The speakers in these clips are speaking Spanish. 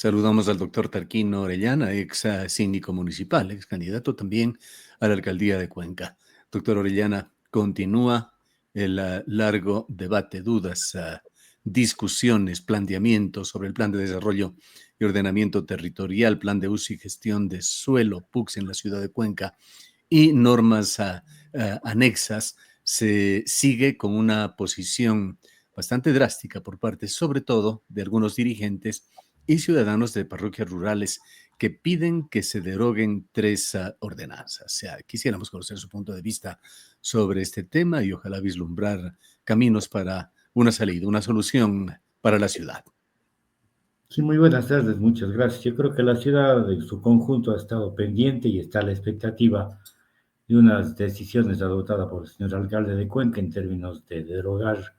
Saludamos al doctor Tarquino Orellana, ex síndico municipal, ex candidato también a la alcaldía de Cuenca. Doctor Orellana, continúa el largo debate, dudas, discusiones, planteamientos sobre el plan de desarrollo y ordenamiento territorial, plan de uso y gestión de suelo, PUCS en la ciudad de Cuenca y normas anexas. Se sigue con una posición bastante drástica por parte, sobre todo, de algunos dirigentes y ciudadanos de parroquias rurales que piden que se deroguen tres ordenanzas. O sea, quisiéramos conocer su punto de vista sobre este tema y ojalá vislumbrar caminos para una salida, una solución para la ciudad. Sí, muy buenas tardes, muchas gracias. Yo creo que la ciudad en su conjunto ha estado pendiente y está a la expectativa de unas decisiones adoptadas por el señor alcalde de Cuenca en términos de derogar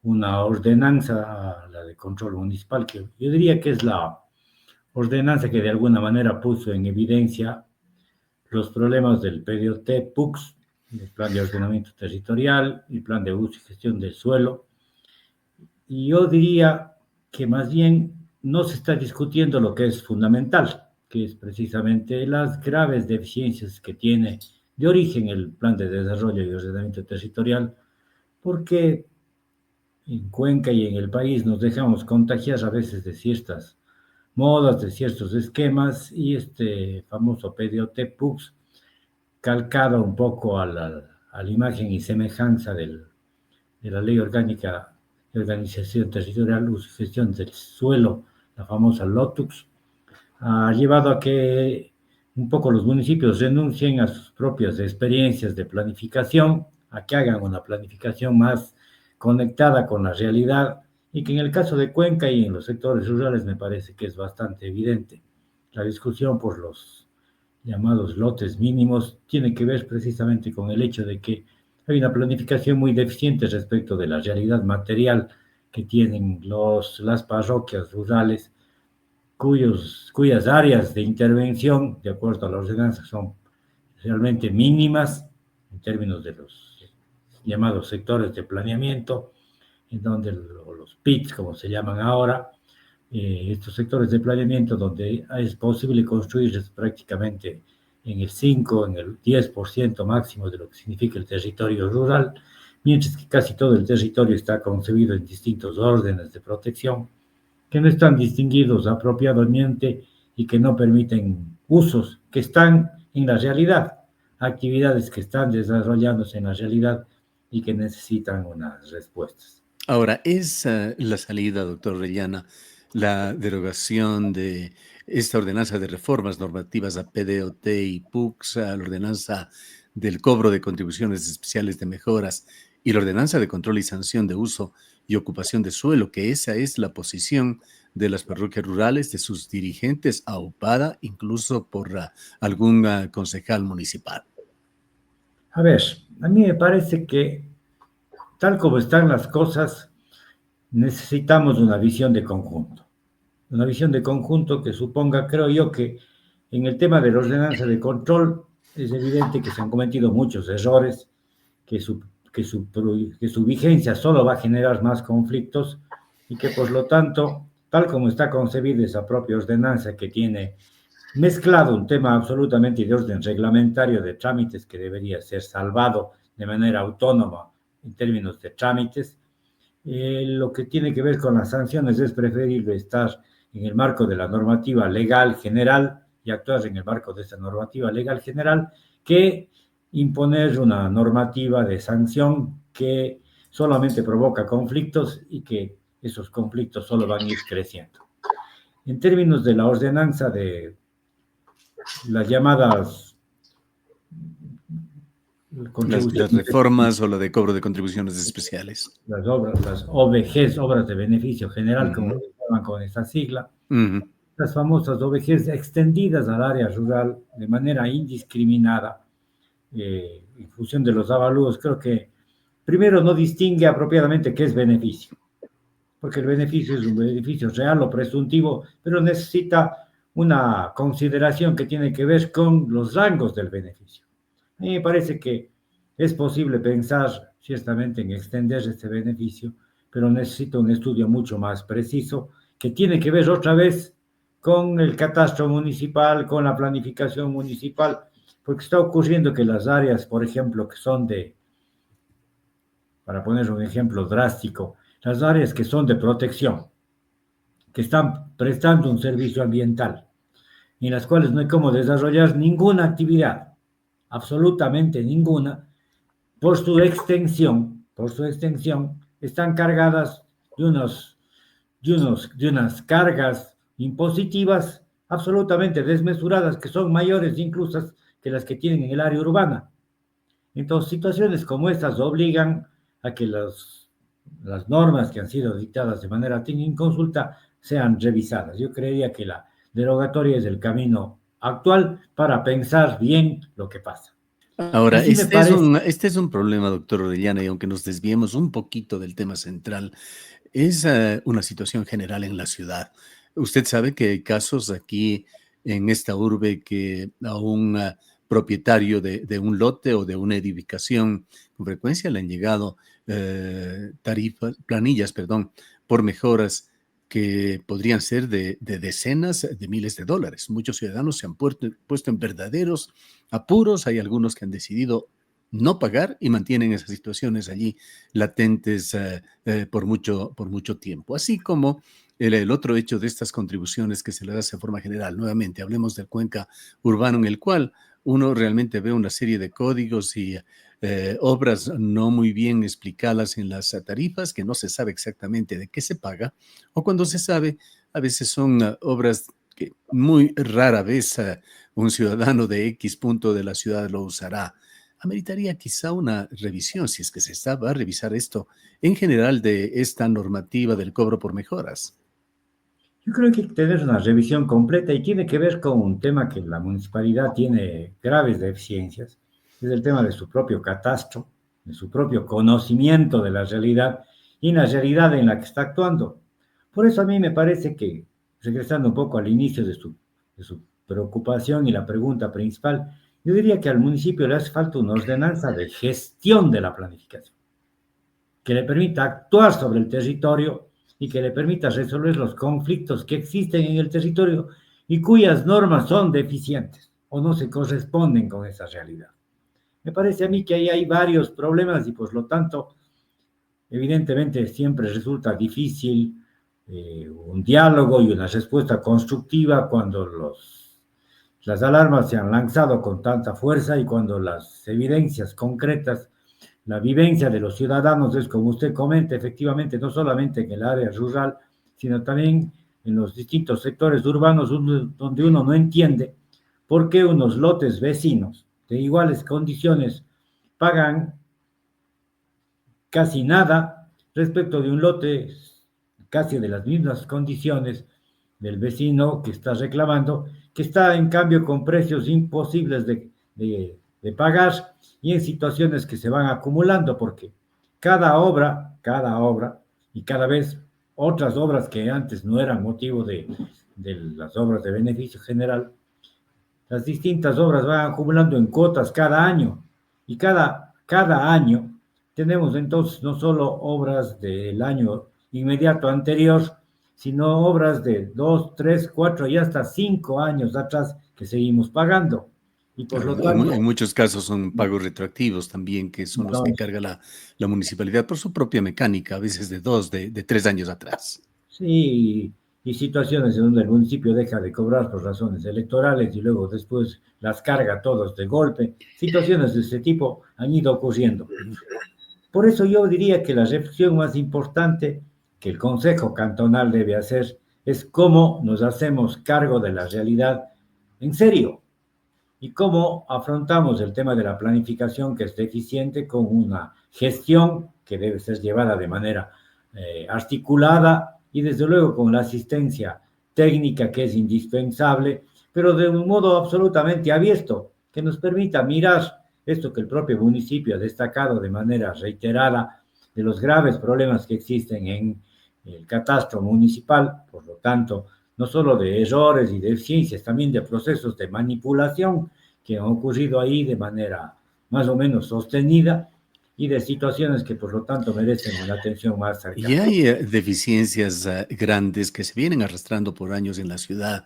una ordenanza, la de control municipal, que yo diría que es la ordenanza que de alguna manera puso en evidencia los problemas del PDOT, PUCS, el Plan de Ordenamiento Territorial, el Plan de Uso y Gestión del Suelo. Y yo diría que más bien no se está discutiendo lo que es fundamental, que es precisamente las graves deficiencias que tiene de origen el Plan de Desarrollo y Ordenamiento Territorial, porque en Cuenca y en el país nos dejamos contagiar a veces de ciertas modas, de ciertos esquemas, y este famoso PDOT PUCS, calcado un poco a la imagen y semejanza de la Ley Orgánica de Organización Territorial, Uso y Gestión del Suelo, la famosa LOTUX, ha llevado a que un poco los municipios renuncien a sus propias experiencias de planificación, a que hagan una planificación más conectada con la realidad y que en el caso de Cuenca y en los sectores rurales me parece que es bastante evidente. La discusión por los llamados lotes mínimos tiene que ver precisamente con el hecho de que hay una planificación muy deficiente respecto de la realidad material que tienen las parroquias rurales cuyas áreas de intervención, de acuerdo a la ordenanza, son realmente mínimas en términos de los llamados sectores de planeamiento, en donde los PITs, como se llaman ahora, estos sectores de planeamiento donde es posible construir prácticamente en el 5, en el 10% máximo de lo que significa el territorio rural, mientras que casi todo el territorio está concebido en distintos órdenes de protección que no están distinguidos apropiadamente y que no permiten usos que están en la realidad, actividades que están desarrollándose en la realidad y que necesitan unas respuestas. Ahora, ¿es la salida, doctor Orellana, la derogación de esta ordenanza de reformas normativas a PDOT y PUCS, a la ordenanza del cobro de contribuciones especiales de mejoras y la ordenanza de control y sanción de uso y ocupación de suelo, que esa es la posición de las parroquias rurales, de sus dirigentes, aupada incluso por algún concejal municipal? A ver, a mí me parece que tal como están las cosas, necesitamos una visión de conjunto que suponga, creo yo, que en el tema de la ordenanza de control es evidente que se han cometido muchos errores, que su vigencia solo va a generar más conflictos y que por lo tanto, tal como está concebida esa propia ordenanza que tiene mezclado un tema absolutamente de orden reglamentario de trámites que debería ser salvado de manera autónoma en términos de trámites, lo que tiene que ver con las sanciones es preferible estar en el marco de la normativa legal general y actuar en el marco de esa normativa legal general que imponer una normativa de sanción que solamente provoca conflictos y que esos conflictos solo van a ir creciendo. En términos de la ordenanza de las llamadas Las contribuciones, reformas o la de cobro de contribuciones especiales. las OBGs, obras de beneficio general, como Ujú, se llaman con esa sigla, ujú. las famosas OBGs extendidas al área rural de manera indiscriminada, en función de los avalúos, creo que primero no distingue apropiadamente qué es beneficio, porque el beneficio es un beneficio real o presuntivo, pero necesita una consideración que tiene que ver con los rangos del beneficio. A mí me parece que es posible pensar ciertamente en extender este beneficio, pero necesita un estudio mucho más preciso que tiene que ver otra vez con el catastro municipal, con la planificación municipal, porque está ocurriendo que las áreas, por ejemplo, que son para poner un ejemplo drástico, las áreas que son de protección, que están prestando un servicio ambiental, en las cuales no hay cómo desarrollar ninguna actividad, absolutamente ninguna, por su extensión, están cargadas de unas cargas impositivas absolutamente desmesuradas, que son mayores incluso que las que tienen en el área urbana. Entonces, situaciones como estas obligan a que las normas que han sido dictadas de manera sin consulta sean revisadas. Yo creería que la derogatoria es el camino actual para pensar bien lo que pasa. Y Ahora, sí me parece, este es un problema, doctor Orellana, y aunque nos desviemos un poquito del tema central, es una situación general en la ciudad. Usted sabe que hay casos aquí en esta urbe que a un propietario de un lote o de una edificación con frecuencia le han llegado planillas, perdón, por mejoras que podrían ser de decenas de miles de dólares. Muchos ciudadanos se han puesto en verdaderos apuros. Hay algunos que han decidido no pagar y mantienen esas situaciones allí latentes por mucho tiempo. Así como el otro hecho de estas contribuciones que se le hace de forma general. Nuevamente, hablemos del Cuenca urbano en el cual uno realmente ve una serie de códigos y obras no muy bien explicadas en las tarifas, que no se sabe exactamente de qué se paga, o cuando se sabe, a veces son obras que muy rara vez un ciudadano de X punto de la ciudad lo usará. Ameritaría quizá una revisión, si es que va a revisar esto en general de esta normativa del cobro por mejoras. yo creo que hay que tener una revisión completa y tiene que ver con un tema que la municipalidad tiene graves deficiencias, es el tema de su propio catastro, de su propio conocimiento de la realidad y la realidad en la que está actuando. Por eso a mí me parece que, regresando un poco al inicio de su preocupación y la pregunta principal, yo diría que al municipio le hace falta una ordenanza de gestión de la planificación que le permita actuar sobre el territorio y que le permita resolver los conflictos que existen en el territorio y cuyas normas son deficientes o no se corresponden con esa realidad. Me parece a mí que ahí hay varios problemas y por lo tanto, evidentemente siempre resulta difícil un diálogo y una respuesta constructiva cuando las alarmas se han lanzado con tanta fuerza y cuando las evidencias concretas, la vivencia de los ciudadanos es, como usted comenta, efectivamente, no solamente en el área rural, sino también en los distintos sectores urbanos donde uno no entiende por qué unos lotes vecinos de iguales condiciones pagan casi nada respecto de un lote casi de las mismas condiciones del vecino que está reclamando, que está en cambio con precios imposibles de pagar y en situaciones que se van acumulando, porque cada obra y cada vez otras obras que antes no eran motivo de las obras de beneficio general, las distintas obras van acumulando en cuotas cada año y cada año tenemos entonces no solo obras del año inmediato anterior, sino obras de 2, 3, 4 y hasta 5 años atrás que seguimos pagando. Y por Claro, lo en tanto, muchos casos son pagos retroactivos también, que son los que entonces, carga la municipalidad por su propia mecánica, a veces de 3 años atrás. sí, y situaciones en donde el municipio deja de cobrar por razones electorales y luego después las carga todos de golpe. Situaciones de ese tipo han ido ocurriendo. Por eso yo diría que la reflexión más importante que el Consejo Cantonal debe hacer es cómo nos hacemos cargo de la realidad en serio y cómo afrontamos el tema de la planificación que es deficiente con una gestión que debe ser llevada de manera articulada y desde luego con la asistencia técnica que es indispensable, pero de un modo absolutamente abierto, que nos permita mirar esto que el propio municipio ha destacado de manera reiterada, de los graves problemas que existen en el catastro municipal, por lo tanto, no solo de errores y deficiencias, también de procesos de manipulación que han ocurrido ahí de manera más o menos sostenida, y de situaciones que por lo tanto merecen una atención más Y cercana. hay deficiencias grandes que se vienen arrastrando por años en la ciudad.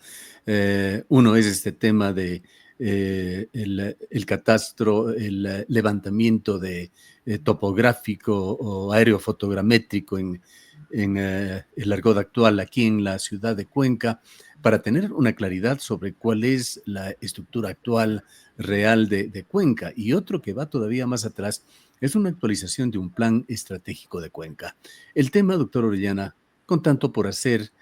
Uno es este tema de el catastro, el levantamiento de topográfico o aerofotogramétrico en el argot actual aquí en la ciudad de Cuenca, para tener una claridad sobre cuál es la estructura actual real de Cuenca. Y otro que va todavía más atrás es una actualización de un plan estratégico de Cuenca. El tema, doctor Orellana, con tanto por hacer,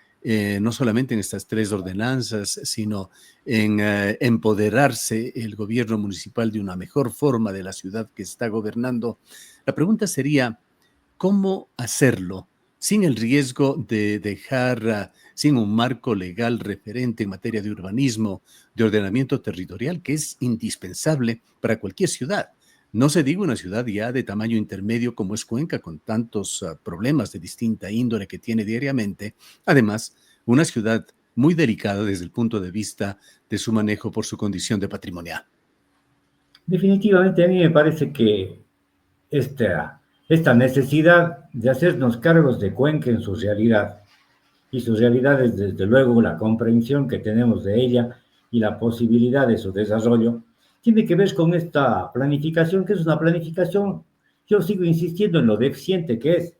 no solamente en estas tres ordenanzas, sino en empoderarse el gobierno municipal de una mejor forma de la ciudad que está gobernando, la pregunta sería, ¿cómo hacerlo sin el riesgo de dejar sin un marco legal referente en materia de urbanismo, de ordenamiento territorial, que es indispensable para cualquier ciudad? No se diga una ciudad ya de tamaño intermedio como es Cuenca, con tantos problemas de distinta índole que tiene diariamente. Además, una ciudad muy delicada desde el punto de vista de su manejo por su condición de patrimonial. Definitivamente a mí me parece que esta necesidad de hacernos cargos de Cuenca en su realidad, y su realidad es desde luego la comprensión que tenemos de ella y la posibilidad de su desarrollo, tiene que ver con esta planificación, que es una planificación, yo sigo insistiendo en lo deficiente que es,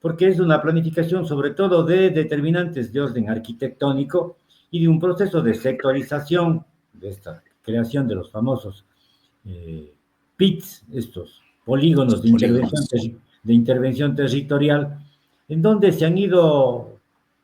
porque es una planificación sobre todo de determinantes de orden arquitectónico y de un proceso de sectorización de esta creación de los famosos PITs, estos polígonos Polígonos. de intervención territorial, en donde se han ido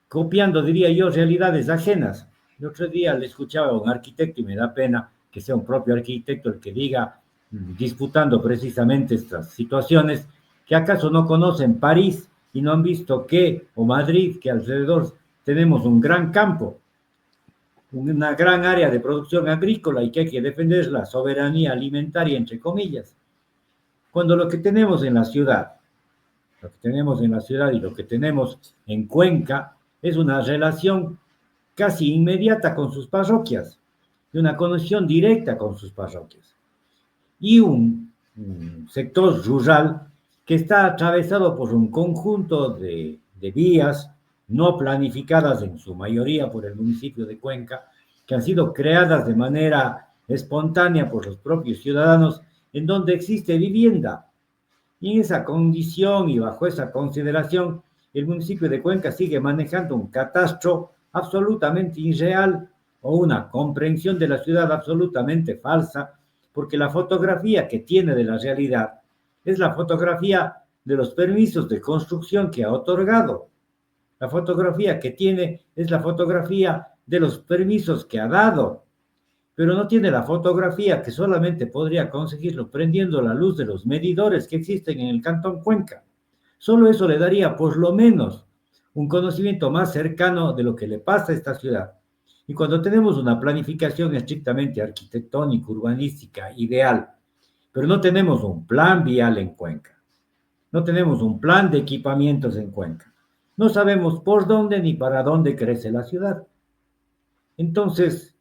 copiando, diría yo, realidades ajenas. El otro día le escuchaba a un arquitecto y me da pena que sea un propio arquitecto el que diga, disputando precisamente estas situaciones, que acaso no conocen París y no han visto que, o Madrid, que alrededor tenemos un gran campo, una gran área de producción agrícola y que hay que defender la soberanía alimentaria, entre comillas. Cuando lo que tenemos en la ciudad, lo que tenemos en la ciudad y lo que tenemos en Cuenca es una relación casi inmediata con sus parroquias, de una conexión directa con sus parroquias. Y un sector rural que está atravesado por un conjunto de vías no planificadas en su mayoría por el municipio de Cuenca, que han sido creadas de manera espontánea por los propios ciudadanos, en donde existe vivienda. Y en esa condición y bajo esa consideración, el municipio de Cuenca sigue manejando un catastro absolutamente irreal o una comprensión de la ciudad absolutamente falsa, porque la fotografía que tiene de la realidad es la fotografía de los permisos de construcción que ha otorgado. La fotografía que tiene es la fotografía de los permisos que ha dado, pero no tiene la fotografía que solamente podría conseguirlo prendiendo la luz de los medidores que existen en el Cantón Cuenca. Solo eso le daría por lo menos un conocimiento más cercano de lo que le pasa a esta ciudad. Y cuando tenemos una planificación estrictamente arquitectónica, urbanística, ideal, pero no tenemos un plan vial en Cuenca, no tenemos un plan de equipamientos en Cuenca, no sabemos por dónde ni para dónde crece la ciudad. Entonces,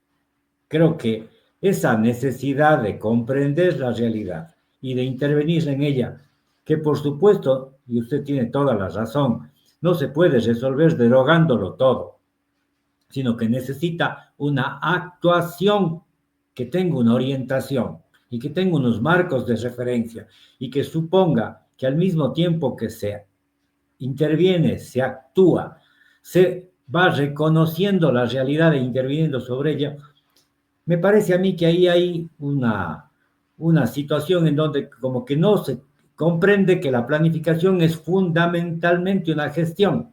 creo que esa necesidad de comprender la realidad y de intervenir en ella, que por supuesto, y usted tiene toda la razón, no se puede resolver derogándolo todo, sino que necesita una actuación que tenga una orientación y que tenga unos marcos de referencia y que suponga que al mismo tiempo que se interviene, se actúa, se va reconociendo la realidad e interviniendo sobre ella. Me parece a mí que ahí hay una situación en donde como que no se comprende que la planificación es fundamentalmente una gestión,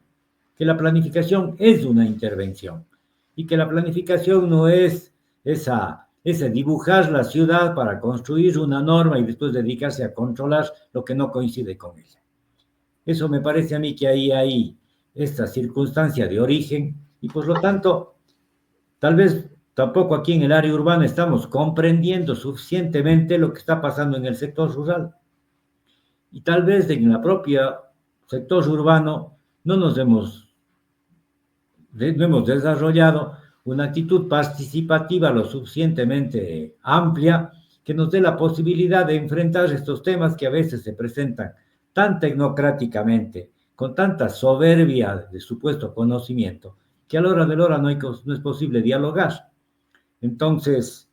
que la planificación es una intervención y que la planificación no es ese dibujar la ciudad para construir una norma y después dedicarse a controlar lo que no coincide con ella. Eso me parece a mí que ahí hay esta circunstancia de origen y por lo tanto, tal vez tampoco aquí en el área urbana estamos comprendiendo suficientemente lo que está pasando en el sector rural. Y tal vez en la propia sector urbano no hemos desarrollado una actitud participativa lo suficientemente amplia que nos dé la posibilidad de enfrentar estos temas que a veces se presentan tan tecnocráticamente, con tanta soberbia de supuesto conocimiento, que a la hora de la hora no es posible dialogar. Entonces,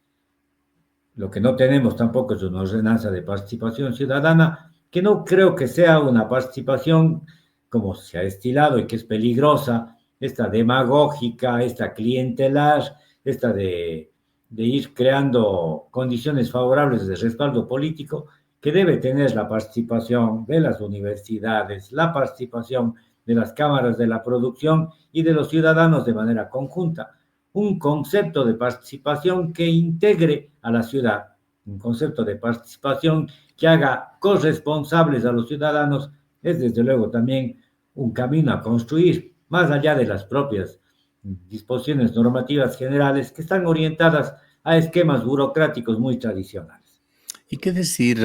lo que no tenemos tampoco es una ordenanza de participación ciudadana, que no creo que sea una participación como se ha estilado y que es peligrosa, esta demagógica, esta clientelar, esta de ir creando condiciones favorables de respaldo político, que debe tener la participación de las universidades, la participación de las cámaras de la producción y de los ciudadanos de manera conjunta. Un concepto de participación que integre a la ciudad, un concepto de participación que haga corresponsables a los ciudadanos, es desde luego también un camino a construir, más allá de las propias disposiciones normativas generales que están orientadas a esquemas burocráticos muy tradicionales. ¿Y qué decir,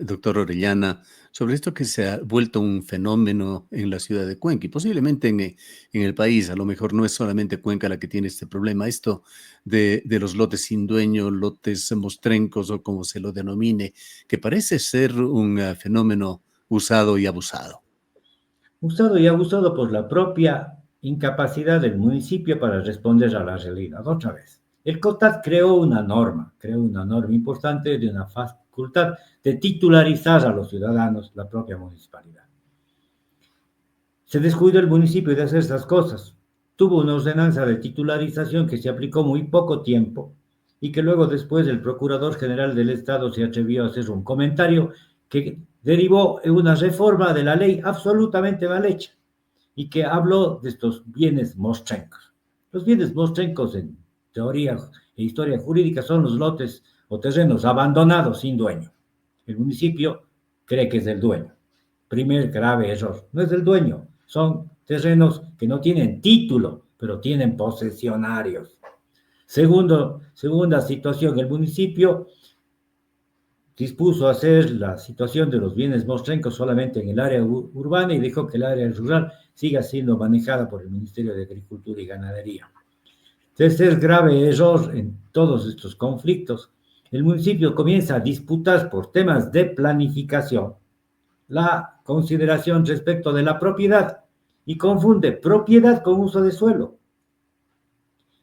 doctor Orellana, sobre esto que se ha vuelto un fenómeno en la ciudad de Cuenca y posiblemente en el país? A lo mejor no es solamente Cuenca la que tiene este problema, esto de los lotes sin dueño, lotes mostrencos o como se lo denomine, que parece ser un fenómeno usado y abusado. Usado y abusado por la propia incapacidad del municipio para responder a la realidad. Otra vez, el COTAD creó una norma importante de una facultad de titularizar a los ciudadanos la propia municipalidad. Se descuidó el municipio de hacer estas cosas. Tuvo una ordenanza de titularización que se aplicó muy poco tiempo y que luego después el Procurador General del Estado se atrevió a hacer un comentario que derivó en una reforma de la ley absolutamente mal hecha y que habló de estos bienes mostrencos. Los bienes mostrencos en teoría e historia jurídica son los lotes o terrenos abandonados sin dueño. El municipio cree que es del dueño. Primer grave error, no es del dueño, son terrenos que no tienen título, pero tienen posesionarios. Segunda situación, el municipio dispuso hacer la situación de los bienes mostrencos solamente en el área urbana y dijo que el área rural siga siendo manejada por el Ministerio de Agricultura y Ganadería. Tercer grave error en todos estos conflictos, el municipio comienza a disputar por temas de planificación la consideración respecto de la propiedad y confunde propiedad con uso de suelo.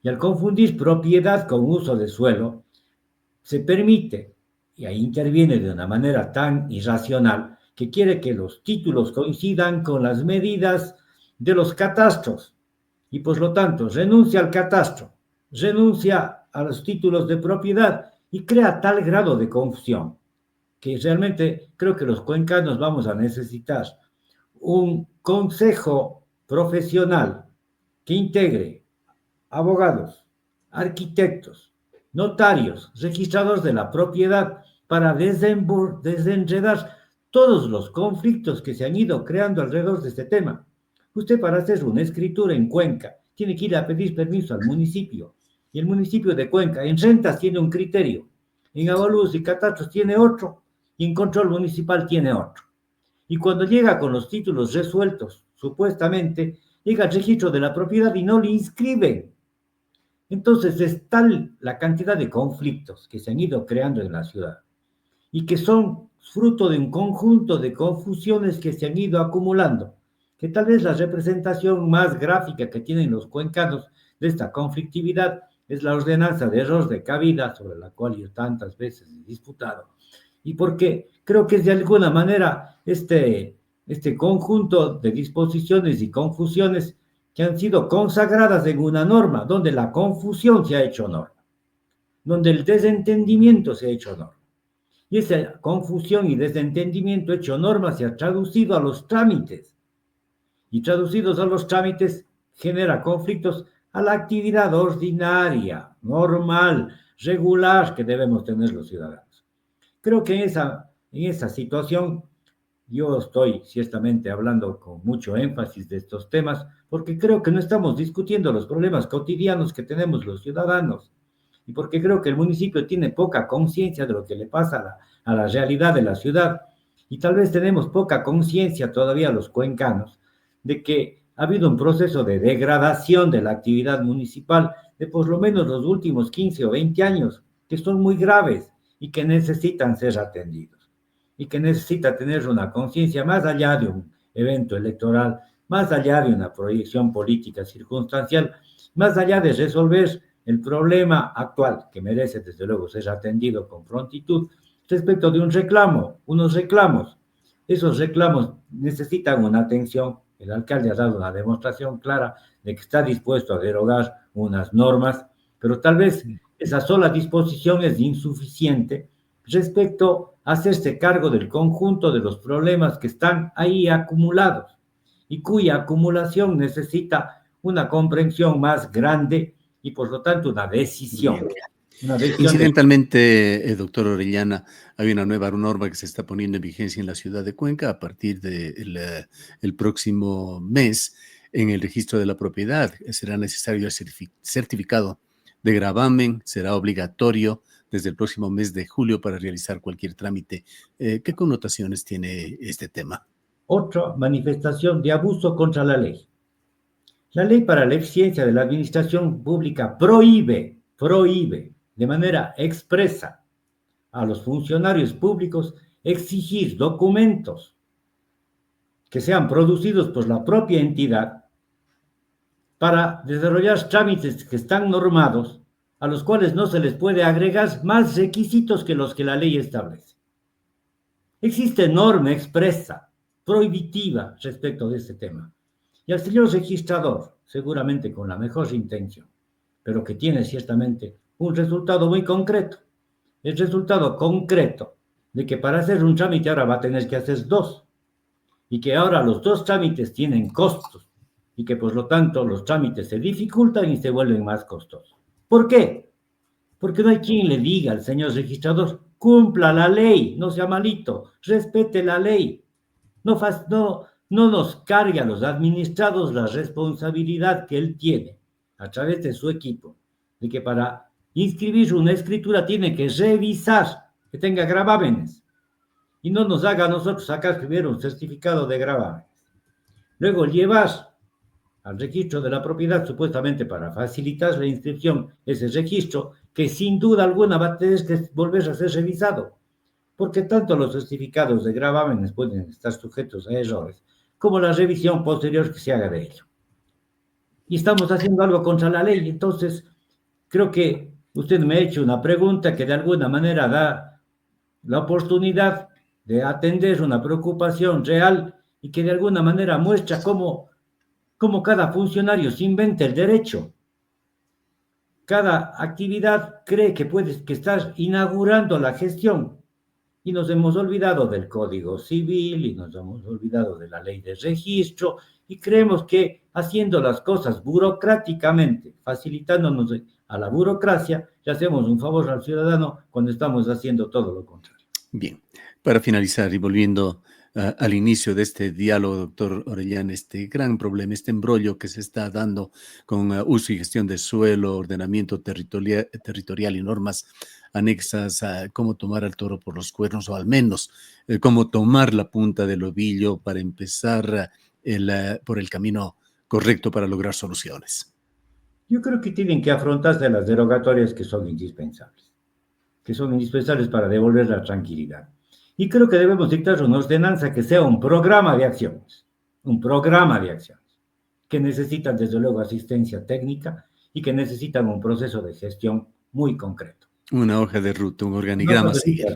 Y al confundir propiedad con uso de suelo, se permite, y ahí interviene de una manera tan irracional, que quiere que los títulos coincidan con las medidas de los catastros. Y por lo tanto, renuncia al catastro, renuncia a los títulos de propiedad y crea tal grado de confusión que realmente creo que los cuencanos vamos a necesitar un consejo profesional que integre abogados, arquitectos, notarios, registradores de la propiedad para desenredar todos los conflictos que se han ido creando alrededor de este tema. Usted para hacer una escritura en Cuenca tiene que ir a pedir permiso al municipio y el municipio de Cuenca en rentas tiene un criterio, en avalúos y catastros tiene otro y en control municipal tiene otro. Y cuando llega con los títulos resueltos, supuestamente, llega al registro de la propiedad y no le inscriben. Entonces es tal la cantidad de conflictos que se han ido creando en la ciudad y que son fruto de un conjunto de confusiones que se han ido acumulando, que tal vez la representación más gráfica que tienen los cuencanos de esta conflictividad es la ordenanza de error de cabida sobre la cual yo tantas veces he disputado. Y porque creo que es de alguna manera este conjunto de disposiciones y confusiones que han sido consagradas en una norma, donde la confusión se ha hecho norma, donde el desentendimiento se ha hecho norma. Y esa confusión y desentendimiento hecho norma se ha traducido a los trámites. Y traducidos a los trámites genera conflictos a la actividad ordinaria, normal, regular que debemos tener los ciudadanos. Creo que en esa situación yo estoy ciertamente hablando con mucho énfasis de estos temas porque creo que no estamos discutiendo los problemas cotidianos que tenemos los ciudadanos y porque creo que el municipio tiene poca conciencia de lo que le pasa a la realidad de la ciudad y tal vez tenemos poca conciencia todavía los cuencanos de que ha habido un proceso de degradación de la actividad municipal de por lo menos los últimos 15 o 20 años que son muy graves y que necesitan ser atendidos y que necesita tener una conciencia más allá de un evento electoral, más allá de una proyección política circunstancial, más allá de resolver el problema actual, que merece desde luego ser atendido con prontitud, respecto de un reclamo, unos reclamos. Esos reclamos necesitan una atención. El alcalde ha dado una demostración clara de que está dispuesto a derogar unas normas, pero tal vez esa sola disposición es insuficiente respecto a hacerse cargo del conjunto de los problemas que están ahí acumulados y cuya acumulación necesita una comprensión más grande y por lo tanto una decisión. Una decisión Incidentalmente, doctor Orellana, hay una nueva norma que se está poniendo en vigencia en la ciudad de Cuenca a partir del próximo mes. En el registro de la propiedad será necesario el certificado de gravamen, será obligatorio desde el próximo mes de julio para realizar cualquier trámite. ¿Qué connotaciones tiene este tema? Otra manifestación de abuso contra la ley. La ley para la eficiencia de la administración pública prohíbe de manera expresa a los funcionarios públicos exigir documentos que sean producidos por la propia entidad para desarrollar trámites que están normados, a los cuales no se les puede agregar más requisitos que los que la ley establece. Existe norma expresa, prohibitiva respecto de este tema. Y al señor registrador, seguramente con la mejor intención, pero que tiene ciertamente un resultado muy concreto. El resultado concreto de que para hacer un trámite ahora va a tener que hacer dos, y que ahora los dos trámites tienen costos, y que por lo tanto los trámites se dificultan y se vuelven más costosos. ¿Por qué? Porque no hay quien le diga al señor registrador, cumpla la ley, no sea malito, respete la ley, no nos cargue a los administrados la responsabilidad que él tiene a través de su equipo, de que para inscribir una escritura tiene que revisar que tenga gravámenes y no nos haga a nosotros sacar primero un certificado de gravámenes. Luego llevar al registro de la propiedad supuestamente para facilitar la inscripción ese registro que sin duda alguna va a tener que volver a ser revisado, porque tanto los certificados de gravámenes pueden estar sujetos a errores como la revisión posterior que se haga de ello. Y estamos haciendo algo contra la ley, entonces creo que usted me ha hecho una pregunta que de alguna manera da la oportunidad de atender una preocupación real y que de alguna manera muestra cómo cada funcionario se inventa el derecho. Cada actividad cree que estar inaugurando la gestión y nos hemos olvidado del Código Civil y nos hemos olvidado de la ley de registro y creemos que haciendo las cosas burocráticamente, facilitándonos a la burocracia, le hacemos un favor al ciudadano cuando estamos haciendo todo lo contrario. Bien, para finalizar y volviendo al inicio de este diálogo, doctor Orellana, este gran problema, este embrollo que se está dando con uso y gestión de suelo, ordenamiento territorial y normas anexas a cómo tomar al toro por los cuernos, o al menos cómo tomar la punta del ovillo para empezar por el camino correcto para lograr soluciones. Yo creo que tienen que afrontarse las derogatorias que son indispensables para devolver la tranquilidad. Y creo que debemos dictar una ordenanza que sea un programa de acciones, que necesitan desde luego asistencia técnica y que necesitan un proceso de gestión muy concreto. Una hoja de ruta, un organigrama a seguir.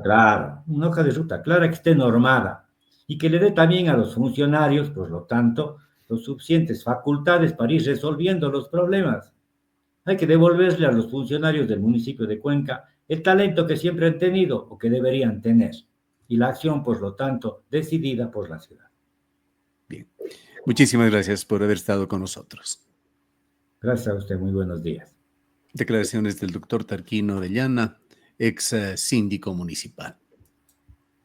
Una hoja de ruta clara que esté normada y que le dé también a los funcionarios, por lo tanto, las suficientes facultades para ir resolviendo los problemas. Hay que devolverle a los funcionarios del municipio de Cuenca el talento que siempre han tenido o que deberían tener y la acción, por lo tanto, decidida por la ciudad. Bien. Muchísimas gracias por haber estado con nosotros. Gracias a usted. Muy buenos días. Declaraciones del doctor Tarquino Orellana, ex síndico municipal.